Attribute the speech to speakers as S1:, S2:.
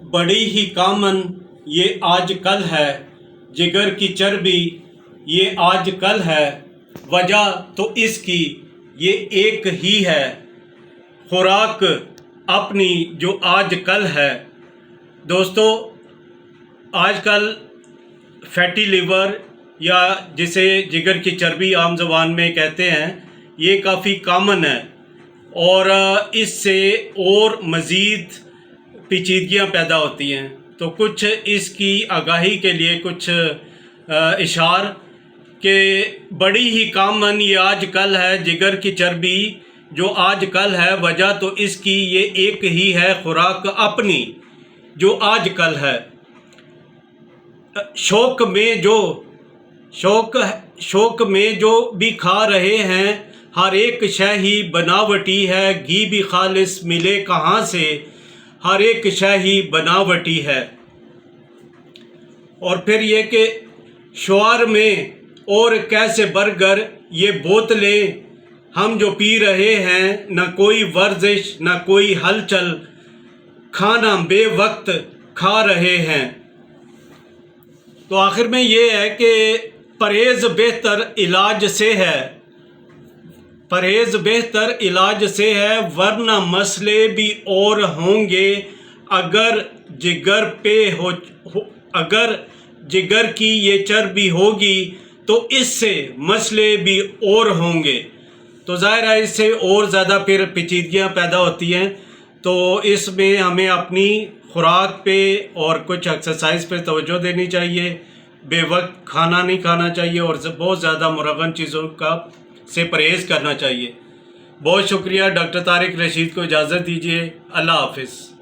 S1: बड़ी ही कॉमन ये आज कल है, जिगर की चर्बी ये आज कल है, वजह तो इसकी ये एक ही है, खुराक अपनी जो आज कल है। दोस्तों, आजकल फैटी लिवर या जिसे जिगर की चर्बी आम ज़बान में कहते हैं, ये काफ़ी कॉमन है और इससे और मज़ीद पेचीदगियाँ पैदा होती हैं। तो कुछ इसकी आगाही के लिए कुछ इशार कि बड़ी ही कॉमन ये आज कल है, जिगर की चर्बी जो आज कल है, वजह तो इसकी ये एक ही है, खुराक अपनी जो आज कल है। शौक में जो भी खा रहे हैं, हर एक शय ही बनावटी है, घी भी खालिस मिले कहाँ से, हर एक शय ही बनावटी है। और फिर ये कि शुआर में और कैसे बर्गर ये बोतलें हम जो पी रहे हैं, न कोई वर्जिश न कोई हलचल, खाना बेवक्त खा रहे हैं। तो आखिर में ये है कि परहेज़ बेहतर इलाज से है, परहेज़ बेहतर इलाज से है, वरना मसले भी और होंगे। अगर जिगर की ये चर्बी होगी तो इससे मसले भी और होंगे। तो ज़ाहिर है इससे और ज़्यादा फिर पेचीदगियाँ पैदा होती हैं। तो इसमें हमें अपनी खुराक पे और कुछ एक्सरसाइज पे तवज्जो देनी चाहिए, बेवक्त खाना नहीं खाना चाहिए और बहुत ज़्यादा मुरगन चीज़ों का से परहेज़ करना चाहिए। बहुत शुक्रिया। डॉक्टर तारिक रशीद को इजाज़त दीजिए। अल्लाह हाफ़िज़।